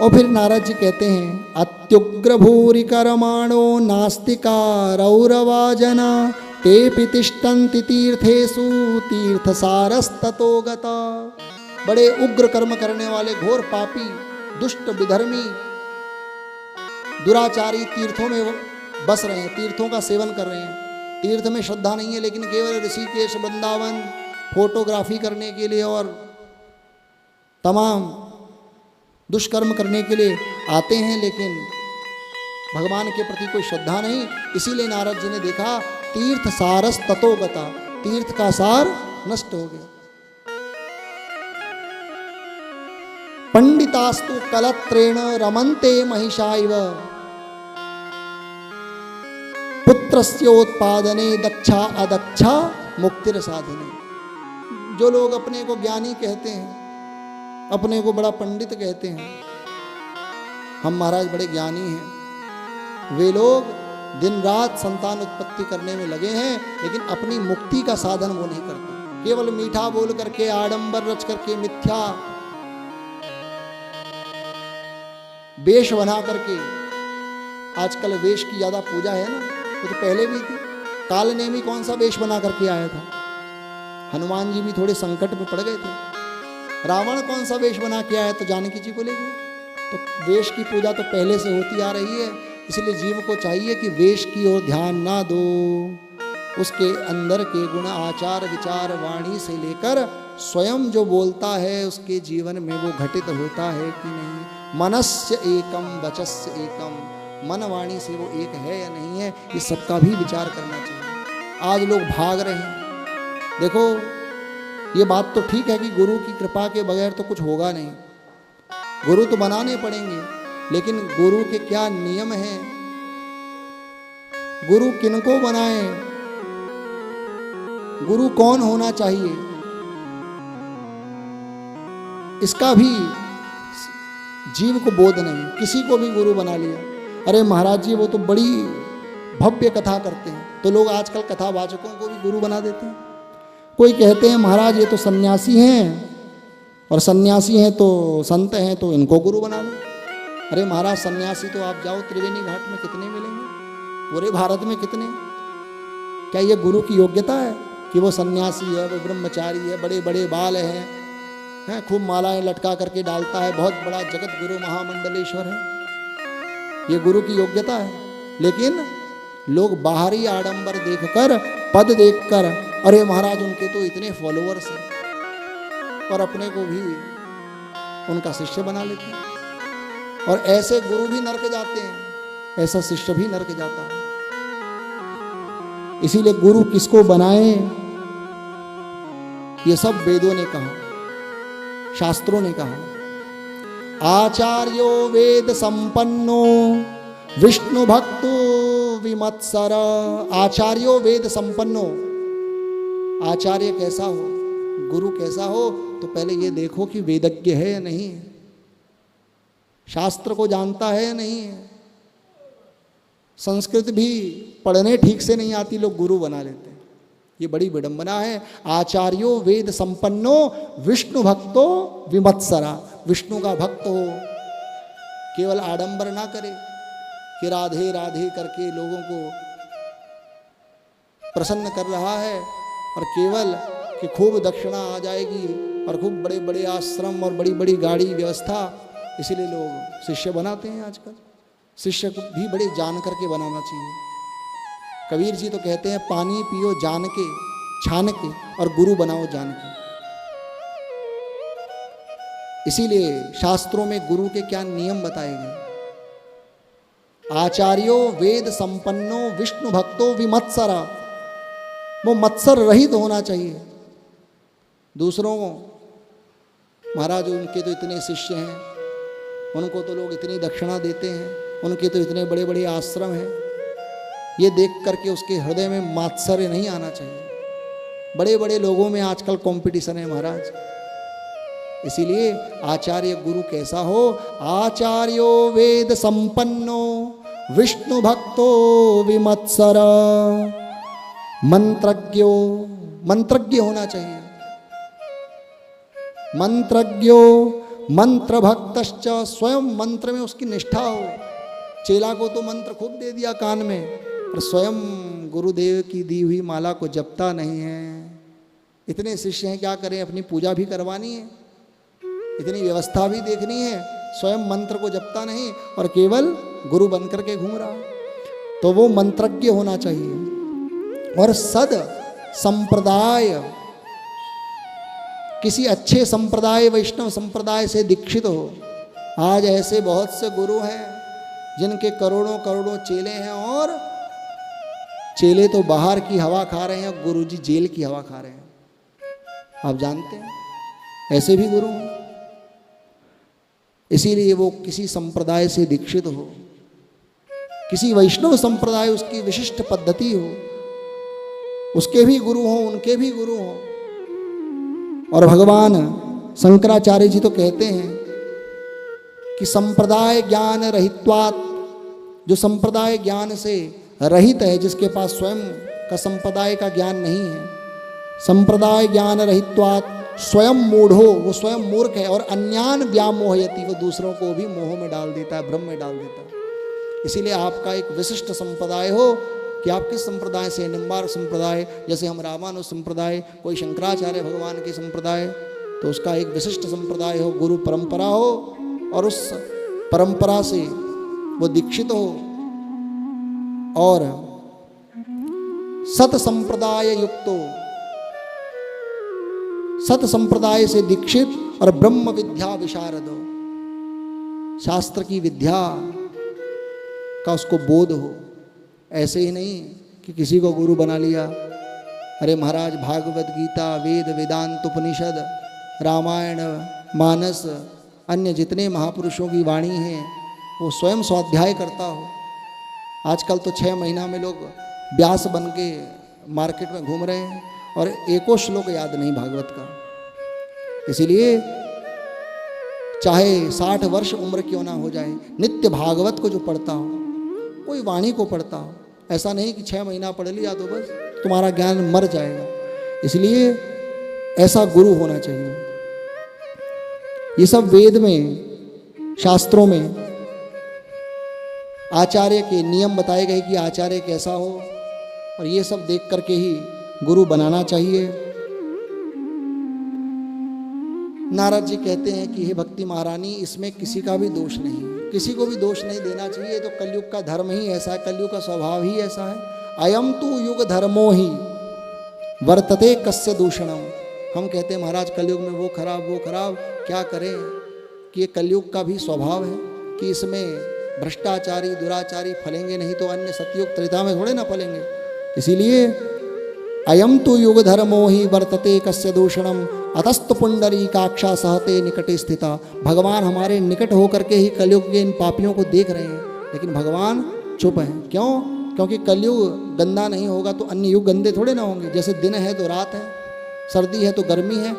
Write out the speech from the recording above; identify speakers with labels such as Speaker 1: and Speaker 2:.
Speaker 1: और फिर नारद जी कहते हैं अत्युग्र भूरि कर्माणो नास्तिका रौरवा जना ते तिष्ठन्ति तीर्थेषु तीर्थसारस्ततो गता। बड़े उग्र कर्म करने वाले घोर पापी दुष्ट विधर्मी दुराचारी तीर्थों में बस रहे हैं, तीर्थों का सेवन कर रहे हैं। तीर्थ में श्रद्धा नहीं है, लेकिन केवल ऋषिकेश वृंदावन फोटोग्राफी करने के लिए और तमाम दुष्कर्म करने के लिए आते हैं, लेकिन भगवान के प्रति कोई श्रद्धा नहीं। इसीलिए नारद जी ने देखा तीर्थ सारस ततो गता, तीर्थ का सार नष्ट हो गया। पंडितास्तु कलत्रेण रमन्ते महिषाइव पुत्रस्योत्पादने दक्षा अदक्षा मुक्तिर साधने। जो लोग अपने को ज्ञानी कहते हैं, अपने को बड़ा पंडित कहते हैं, हम महाराज बड़े ज्ञानी हैं, वे लोग दिन रात संतान उत्पत्ति करने में लगे हैं, लेकिन अपनी मुक्ति का साधन वो नहीं करते। केवल मीठा बोल करके, आडंबर रच करके, मिथ्या वेश बना करके। आजकल वेश की ज्यादा पूजा है ना, वो तो पहले भी थी। काल नेमी कौन सा वेश बना करके आया था? हनुमान जी भी थोड़े संकट में पड़ गए थे। रावण कौन सा वेश बना के आया तो जानकी जी को ले गए। तो वेश की पूजा तो पहले से होती आ रही है, इसलिए जीव को चाहिए कि वेश की ओर ध्यान ना दो, उसके अंदर के गुण आचार विचार वाणी से लेकर स्वयं जो बोलता है उसके जीवन में वो घटित होता है कि नहीं। मनस्य एकम वचस्य एकम, मन वाणी से वो एक है या नहीं है, ये सबका भी विचार करना चाहिए। आज लोग भाग रहे हैं। देखो ये बात तो ठीक है कि गुरु की कृपा के बगैर तो कुछ होगा नहीं, गुरु तो बनाने पड़ेंगे, लेकिन गुरु के क्या नियम हैं, गुरु किनको बनाए, गुरु कौन होना चाहिए, इसका भी जीव को बोध नहीं। किसी को भी गुरु बना लिया, अरे महाराज जी वो तो बड़ी भव्य कथा करते हैं, तो लोग आजकल कथावाचकों को भी गुरु बना देते हैं। कोई कहते हैं महाराज ये तो सन्यासी हैं, और सन्यासी हैं तो संत हैं, तो इनको गुरु बना लो। अरे महाराज सन्यासी तो आप जाओ त्रिवेणी घाट में कितने मिलेंगे, पूरे भारत में कितने। क्या ये गुरु की योग्यता है कि वो सन्यासी है, वो ब्रह्मचारी है, बड़े बड़े बाल हैं, खूब मालाएं लटका करके डालता है, बहुत बड़ा जगत गुरु महामंडलेश्वर है, ये गुरु की योग्यता है? लेकिन लोग बाहरी आडंबर देखकर, पद देखकर, अरे महाराज उनके तो इतने फॉलोअर्स हैं, और अपने को भी उनका शिष्य बना लेते हैं। और ऐसे गुरु भी नरक जाते हैं, ऐसा शिष्य भी नरक जाता है। इसीलिए गुरु किसको बनाए, ये सब वेदों ने कहा, शास्त्रों ने कहा। आचार्यो वेद संपन्नो विष्णु भक्तो विमत्सर। आचार्यो वेद संपन्नो, आचार्य कैसा हो, गुरु कैसा हो, तो पहले ये देखो कि वेदज्ञ है या नहीं है, शास्त्र को जानता है या नहीं है। संस्कृत भी पढ़ने ठीक से नहीं आती, लोग गुरु बना लेते हैं, ये बड़ी विडंबना है। आचार्यो वेद संपन्नो विष्णु भक्तो विमत्सरा, विष्णु का भक्त हो, केवल आडंबर ना करे कि राधे राधे करके लोगों को प्रसन्न कर रहा है, और केवल कि खूब दक्षिणा आ जाएगी और खूब बड़े बड़े आश्रम और बड़ी बड़ी गाड़ी व्यवस्था, इसीलिए लोग शिष्य बनाते हैं। आजकल शिष्य को भी बड़े जान करके बनाना चाहिए। कबीर जी तो कहते हैं पानी पियो जान के छान के, और गुरु बनाओ जान के। इसीलिए शास्त्रों में गुरु के क्या नियम बताए गए। आचार्यो वेद संपन्नो विष्णु भक्तो विमत्सरा, वो मत्सर रहित होना चाहिए। दूसरों को महाराज उनके तो इतने शिष्य हैं, उनको तो लोग इतनी दक्षिणा देते हैं, उनके तो इतने बड़े बड़े आश्रम हैं, ये देख करके उसके हृदय में मात्सर्य नहीं आना चाहिए। बड़े बड़े लोगों में आजकल कंपटीशन है महाराज। इसीलिए आचार्य गुरु कैसा हो, आचार्यो वेद संपन्नो विष्णु भक्तो विमत्सर, मंत्रज्ञो, मंत्रज्ञ होना चाहिए। मंत्रज्ञो मंत्र भक्तश्च, स्वयं मंत्र में उसकी निष्ठा हो। चेला को तो मंत्र खूब दे दिया कान में, पर स्वयं गुरुदेव की दी हुई माला को जपता नहीं है। इतने शिष्य हैं, क्या करें, अपनी पूजा भी करवानी है, इतनी व्यवस्था भी देखनी है, स्वयं मंत्र को जपता नहीं और केवल गुरु बनकर के घूम रहा। तो वो मंत्रज्ञ होना चाहिए और सद संप्रदाय, किसी अच्छे संप्रदाय, वैष्णव संप्रदाय से दीक्षित हो। आज ऐसे बहुत से गुरु हैं जिनके करोड़ों करोड़ों चेले हैं और चेले तो बाहर की हवा खा रहे हैं, गुरुजी जेल की हवा खा रहे हैं। आप जानते हैं ऐसे भी गुरु हैं। इसीलिए वो किसी संप्रदाय से दीक्षित हो, किसी वैष्णव संप्रदाय उसकी विशिष्ट पद्धति हो, उसके भी गुरु हों, उनके भी गुरु हों। और भगवान शंकराचार्य जी तो कहते हैं कि संप्रदाय ज्ञान रहित्वात्, जो संप्रदाय ज्ञान से रहित है, जिसके पास स्वयं का संप्रदाय का ज्ञान नहीं है, संप्रदाय ज्ञान रहित्वात् स्वयं मूढ़ो, वो स्वयं मूर्ख है, और अन्यान व्यामोहयति, वो दूसरों को भी मोह में डाल देता है, भ्रम में डाल देता है। इसीलिए आपका एक विशिष्ट संप्रदाय हो कि आप किस संप्रदाय से, निम्बार्क संप्रदाय, जैसे हम रामानुज संप्रदाय, कोई शंकराचार्य भगवान के संप्रदाय, तो उसका एक विशिष्ट संप्रदाय हो, गुरु परंपरा हो और उस परंपरा से वो दीक्षित हो और सत संप्रदाय युक्तो, सत संप्रदाय से दीक्षित और ब्रह्म विद्या विशारद हो, शास्त्र की विद्या का उसको बोध हो। ऐसे ही नहीं कि किसी को गुरु बना लिया, अरे महाराज भागवत गीता, वेद वेदांत उपनिषद, रामायण, मानस, अन्य जितने महापुरुषों की वाणी है वो स्वयं स्वाध्याय करता हो। आजकल तो 6 महीना में लोग व्यास बन के मार्केट में घूम रहे हैं और एको श्लोक याद नहीं भागवत का। इसीलिए चाहे 60 वर्ष उम्र क्यों ना हो जाए, नित्य भागवत को जो पढ़ता हो, कोई वाणी को पढ़ता हो, ऐसा नहीं कि 6 महीना पढ़ लिया तो बस तुम्हारा ज्ञान मर जाएगा। इसलिए ऐसा गुरु होना चाहिए। ये सब वेद में, शास्त्रों में आचार्य के नियम बताए गए कि आचार्य कैसा हो, और ये सब देख करके ही गुरु बनाना चाहिए। नारद जी कहते हैं कि हे भक्ति महारानी, इसमें किसी का भी दोष नहीं, किसी को भी दोष नहीं देना चाहिए। तो कलयुग का धर्म ही ऐसा है, कलयुग का स्वभाव ही ऐसा है। अयम तु युग धर्मो ही वर्तते कस्य दूषणम। हम कहते हैं महाराज कलयुग में वो खराब वो खराब, क्या करें कि ये कलयुग का भी स्वभाव है कि इसमें भ्रष्टाचारी दुराचारी फलेंगे, नहीं तो अन्य सतयुग त्रेता में थोड़े ना फलेंगे। इसीलिए अयम तो युग धर्मो ही वर्तते कस्य दूषणम अतस्त पुंडरीकाक्षा सहते निकटे स्थिता। भगवान हमारे निकट होकर के ही कलयुग के इन पापियों को देख रहे हैं, लेकिन भगवान चुप हैं। क्यों? क्योंकि कलयुग गंदा नहीं होगा तो अन्य युग गंदे थोड़े ना होंगे। जैसे दिन है तो रात है, सर्दी है तो गर्मी है,